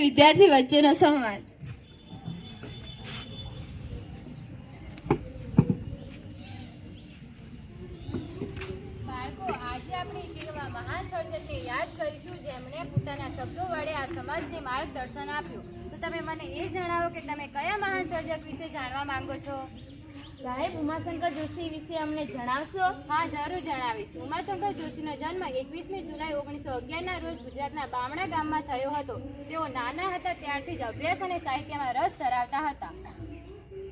વિદ્યાર્થી વચ્ચેનો સંવાદ. બાળકો, આજે આપણે એવા મહાન સર્જનને યાદ કરીશું જેમણે પોતાના શબ્દો વડે આ સમાજને માર્ગદર્શન આપ્યું. તો તમે મને એ જણાવો કે તમે કયા મહાન સર્જક વિશે જાણવા માંગો છો? સાહેબ, ઉમાશંકર જોશી વિશે અમને જણાવશો? હા, જરૂર જણાવીશ. ઉમાશંકર જોશીનો જન્મ 21મી જુલાઈ 1911ના રોજ ગુજરાતના બામણા ગામમાં થયો હતો. તેઓ નાના હતા ત્યારથી જ અભ્યાસ અને સાહિત્યમાં રસ ધરાવતા હતા.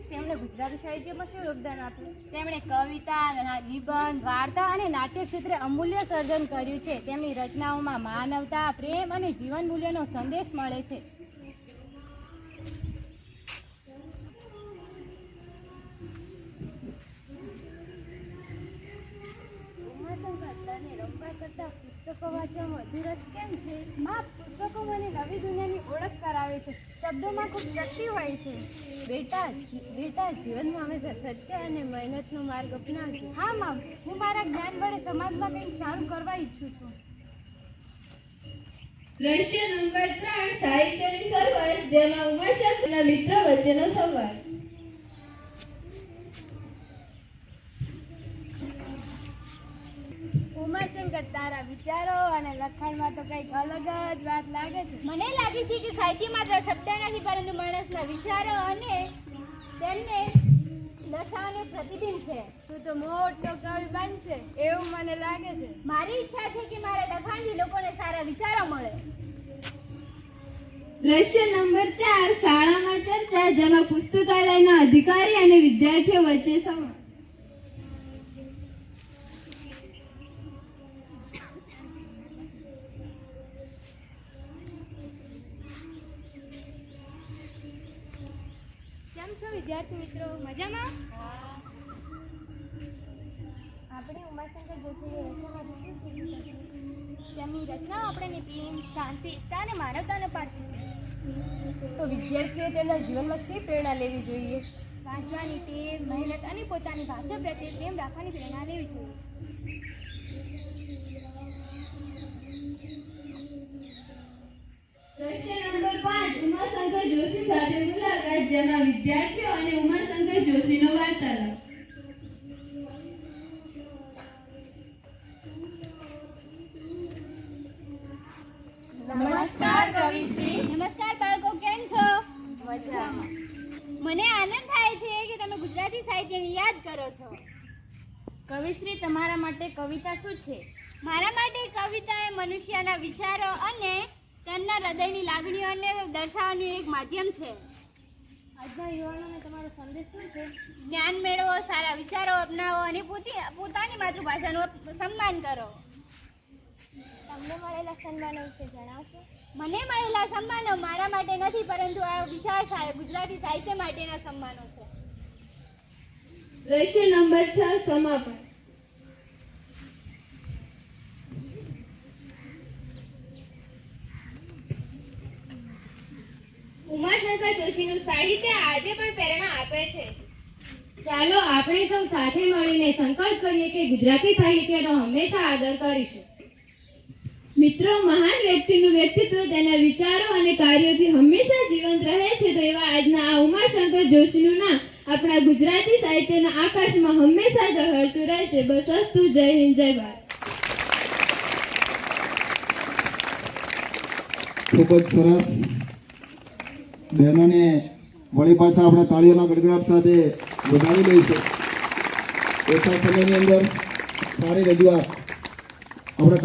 તેમણે ગુજરાતી સાહિત્યમાં શું યોગદાન આપ્યું? તેમણે કવિતા, નિબંધ, વાર્તા અને નાટ્ય ક્ષેત્રે અમૂલ્ય સર્જન કર્યું છે. તેમની રચનાઓમાં માનવતા, પ્રેમ અને જીવન મૂલ્યનો સંદેશ મળે છે. ઉમાશંકર, તને રમવા કરતા પુસ્તકો વાંચવામાં વધુ રસ કેમ છે? માં, પુસ્તકો મને નવી દુનિયાની ઓળખ કરાવે છે. શબ્દોમાં ખૂબ શક્તિ હોય છે. બેટા, જીવનમાં હંમેશા સત્ય અને મહેનતનો માર્ગ અપનાવજો. હા માં, હું મારા જ્ઞાન વડે સમાજમાં કંઈક સારું કરવા ઈચ્છું છું. દ્રશ્ય નંબર 3, સાહિત્યની શરૂઆત, જેમાં ઉમાશંકરના મિત્રો વચ્ચેનો સંવાદ. ઉમાશંકર, તારા વિચારો અને લખાણમાં તો કંઈક અલગ જ વાત લાગે છે. મને લાગે છે કે સાહિત્ય માત્ર શબ્દ નથી, પરંતુ માણસના વિચારો અને તેમને દર્શાવવાનું પ્રતિબિંબ છે. તું તો મોટો કવિ બનશે એવું મને લાગે છે. મારી ઈચ્છા છે કે મારા લખાણથી લોકોને સારા વિચારો મળે. દ્રશ્ય નંબર 4, શાળામાં ચર્ચા, જેમાં પુસ્તકાલયના અધિકારી અને વિદ્યાર્થીઓ વચ્ચે સંવાદ. કેમ છો વિદ્યાર્થી મિત્રો? મજામાં? આપણે ઉમાશંકર જોશીની રચનામાંથી શું શીખી શકીએ? તેમની રચનાઓ આપણને પ્રેમ, શાંતિ, એકતા અને માનવતાનો પાઠ શીખવે છે. તો વિદ્યાર્થીઓ તેમના જીવનમાં શી પ્રેરણા લેવી જોઈએ? વાંચવાની ટેવ, મહેનત અને પોતાની ભાષા પ્રત્યે પ્રેમ રાખવાની પ્રેરણા લેવી જોઈએ. દ્રશ્ય નંબર 5, ઉમાશંકર જોશી સાથે મુલાકાત, જેમાં વિદ્યાર્થીઓ અને ઉમાશંકર જોશીનો વાર્તાલાપ. નમસ્કાર કવિશ્રી. નમસ્કાર બાળકો, કેમ છો? મજામાં. મને આનંદ થાય છે કે તમે ગુજરાતી સાહિત્યને યાદ કરો છો. કવિશ્રી, તમારા માટે કવિતા શું છે? મારા માટે કવિતા એ મનુષ્યના વિચારો અને તેમના હૃદયની લાગણીઓને દર્શાવવાનું એક માધ્યમ છે. આજના યુવાનોને તમારો સંદેશ શું છે? જ્ઞાન મેળવો, સારા વિચારો અપનાવો અને પોતાની માતૃભાષાનું સન્માન કરો. તમને મળેલા સન્માનો વિશે જણાવશો? મને મળેલા સન્માનો મારા માટે નથી, પરંતુ આ વિશાળ ગુજરાતી સાહિત્ય માટેના સન્માનો છે. દ્રશ્ય નંબર 6, સમાપન. ઉમાશંકર જોશીનું સાહિત્ય આજે પણ પ્રેરણા આપે છે. ચાલો આપણે સૌ સાથે મળીને સંકલ્પ કરીએ કે ગુજરાતી સાહિત્યનો હંમેશા આદર કરીશું. મિત્રો, મહાન વ્યક્તિનું વ્યક્તિત્વ તેના વિચારો અને કાર્યોથી હંમેશા જીવંત રહે છે. તો એવા આજના આ ઉમાશંકર જોશીનું નામ આપણા ગુજરાતી સાહિત્યના આકાશમાં હંમેશા ઝળહળતું રહેશે. બસ અસ્તુ. જય હિન્દ, જય ભારત. ખૂબ જ સરસ. બહેનોને વળી પાછા આપણે તાળીઓના ગડગડાટ સાથે વધાવી લઈશું. ઓછા સમયની અંદર સારી રજૂઆત આપણે